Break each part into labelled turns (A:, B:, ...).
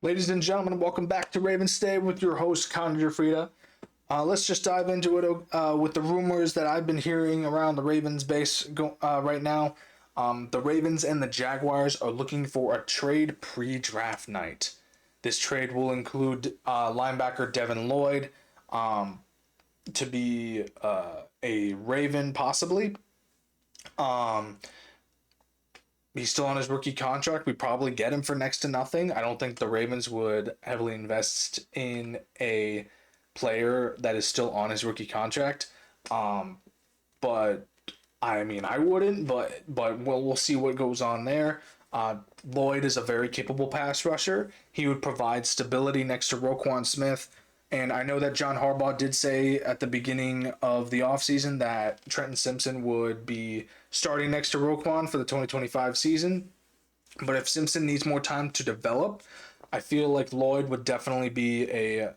A: Ladies and gentlemen, welcome back to Ravens Day with your host, Connor Gioffreda. Let's just dive into it with the rumors that I've been hearing around the Ravens right now. The Ravens and the Jaguars are looking for a trade pre-draft night. This trade will include linebacker Devin Lloyd to be a Raven, possibly. Um, he's still on his rookie contract. We probably get him for next to nothing. I don't think the Ravens would heavily invest in a player that is still on his rookie contract. Um, but I mean, I wouldn't. But we'll see what goes on there. Lloyd is a very capable pass rusher. He would provide stability next to Roquan Smith. And I know that John Harbaugh did say at the beginning of the offseason that Trenton Simpson would be starting next to Roquan for the 2025 season. But if Simpson needs more time to develop, I feel like Lloyd would definitely be a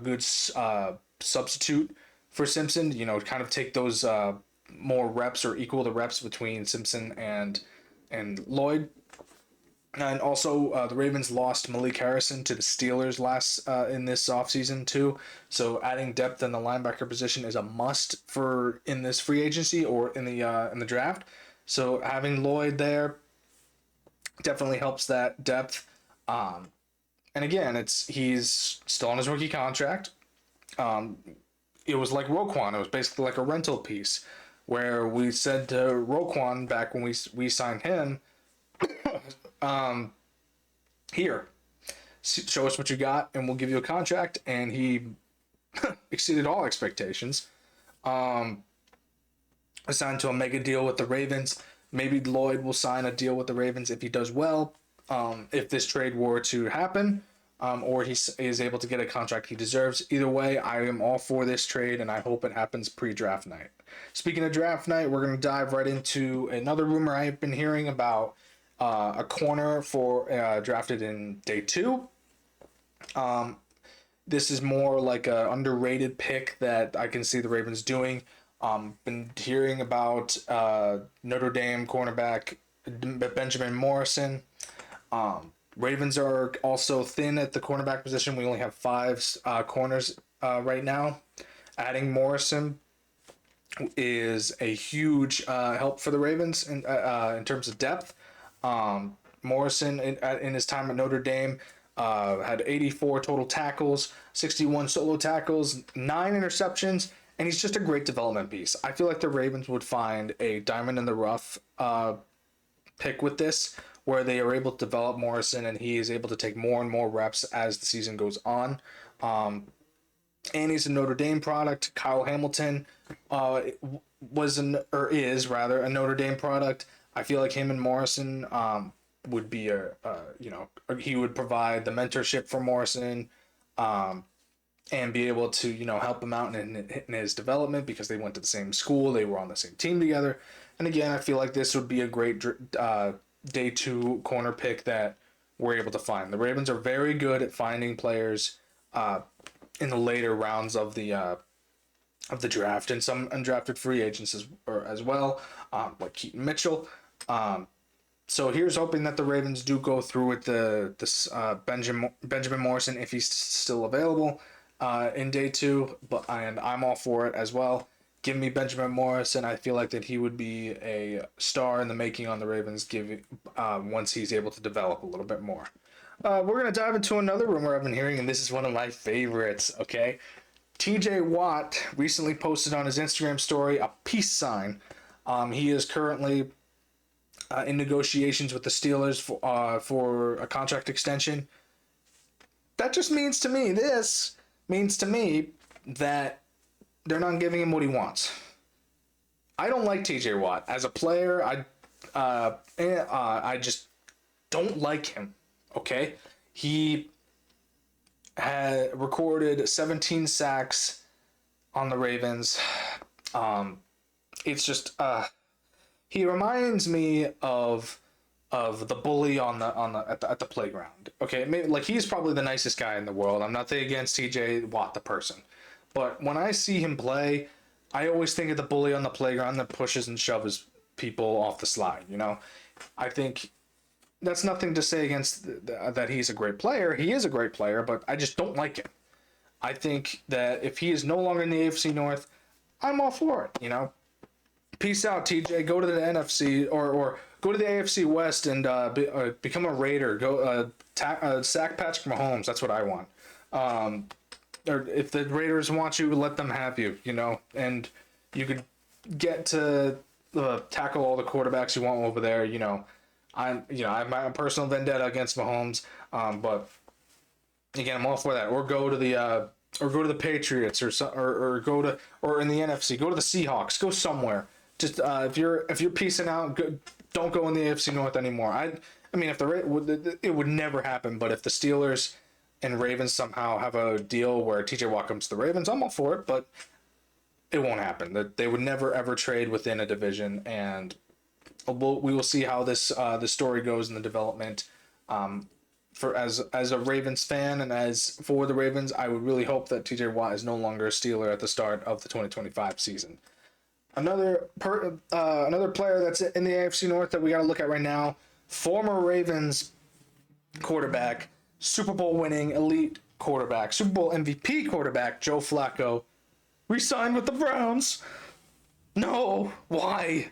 A: good substitute for Simpson. You know, kind of take those more reps or equal the reps between Simpson and Lloyd. And also, the Ravens lost Malik Harrison to the Steelers last in this offseason too. So adding depth in the linebacker position is a must for in this free agency or in the draft. So having Lloyd there definitely helps that depth. Um, and again, he's still on his rookie contract. Um, it was like Roquan. It was basically like a rental piece, where we said to Roquan back when we signed him, um, here, show us what you got, and we'll give you a contract. And he exceeded all expectations. Um, Signed to a mega deal with the Ravens. Maybe Lloyd will sign a deal with the Ravens if he does well. If this trade were to happen, or he is able to get a contract he deserves. Either way, I am all for this trade, and I hope it happens pre-draft night. Speaking of draft night, we're going to dive right into another rumor I've been hearing about a corner for drafted in day two. Um, this is more like a underrated pick that I can see the Ravens doing. Been hearing about Notre Dame cornerback Benjamin Morrison. Ravens are also thin at the cornerback position. We only have five corners right now. Adding Morrison is a huge help for the Ravens in terms of depth. Morrison, in his time at Notre Dame, had 84 total tackles, 61 solo tackles, 9 interceptions, and he's just a great development piece. I feel like the Ravens would find a diamond in the rough pick with this, where they are able to develop Morrison and he is able to take more and more reps as the season goes on. And he's a Notre Dame product. Kyle Hamilton is rather a Notre Dame product. I feel like him and Morrison would be he would provide the mentorship for Morrison, and be able to help him out in his development because they went to the same school, they were on the same team together. And again, I feel like this would be a great day two corner pick that we're able to find. The Ravens are very good at finding players in the later rounds of the draft, and some undrafted free agents as well, like Keaton Mitchell. So here's hoping that the Ravens do go through with this Benjamin Morrison if he's still available in day two. And I'm all for it as well. Give me Benjamin Morrison. I feel like that he would be a star in the making on the Ravens. Once he's able to develop a little bit more. We're gonna dive into another rumor I've been hearing, and this is one of my favorites. Okay, TJ Watt recently posted on his Instagram story a peace sign. He is currently in negotiations with the Steelers for a contract extension. That just means to me, that they're not giving him what he wants. I don't like TJ Watt as a player. I just don't like him. Okay, he had recorded 17 sacks on the Ravens. It's just he reminds me of the bully at the playground. Okay, maybe, like, he's probably the nicest guy in the world. I'm nothing against TJ Watt the person, but when I see him play, I always think of the bully on the playground that pushes and shoves people off the slide. I think that's nothing to say against that he's a great player. He is a great player, but I just don't like him. I think that if he is no longer in the AFC North, I'm all for it. Peace out, TJ. Go to the NFC or go to the AFC West and become a Raider. Go sack Patrick Mahomes. That's what I want. Or if the Raiders want you, let them have you. And you could get to tackle all the quarterbacks you want over there. I have my personal vendetta against Mahomes, but again, I'm all for that. Or go to the Patriots, or go to, or in the NFC, go to the Seahawks. Go somewhere. Just if you're piecing out, don't go in the AFC North anymore. I mean, if it would never happen, but if the Steelers and Ravens somehow have a deal where TJ Watt comes to the Ravens, I'm all for it, but it won't happen. That they would never ever trade within a division, and we will see how the story goes in the development. For as a Ravens fan and as for the Ravens, I would really hope that TJ Watt is no longer a Steeler at the start of the 2025 season. Another player that's in the AFC North that we got to look at right now, former Ravens quarterback, Super Bowl winning elite quarterback, Super Bowl MVP quarterback, Joe Flacco, re-signed with the Browns. No, why?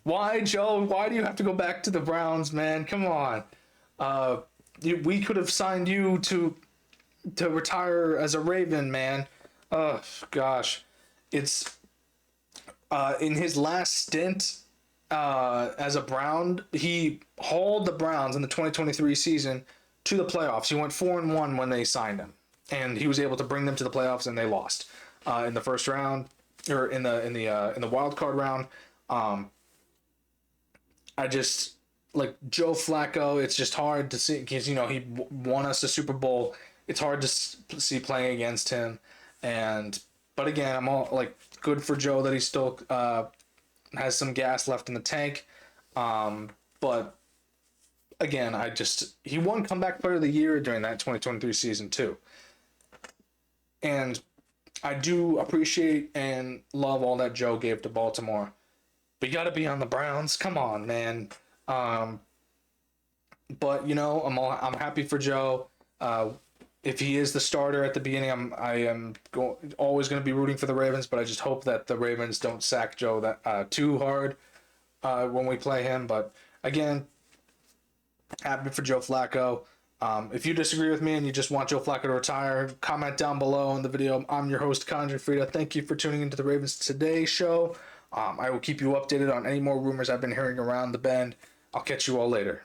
A: Why, Joe? Why do you have to go back to the Browns, man? Come on. We could have signed you to retire as a Raven, man. Oh, gosh. It's in his last stint as a Brown, he hauled the Browns in the 2023 season to the playoffs. He went 4-1 when they signed him, and he was able to bring them to the playoffs, and they lost in the first round, or in the wild card round. I just like Joe Flacco. It's just hard to see because he won us a Super Bowl. It's hard to see playing against him, but again, I'm all like good for Joe that he still has some gas left in the tank. But again, he won Comeback Player of the Year during that 2023 season too, and I do appreciate and love all that Joe gave to Baltimore. But you got to be on the Browns. Come on, man. But I'm happy for Joe. If he is the starter at the beginning, I am always going to be rooting for the Ravens. But I just hope that the Ravens don't sack Joe that too hard when we play him. But again, happy for Joe Flacco. If you disagree with me and you just want Joe Flacco to retire, comment down below in the video. I'm your host, Connor Gioffreda. Thank you for tuning into the Ravens Today show. I will keep you updated on any more rumors I've been hearing around the bend. I'll catch you all later.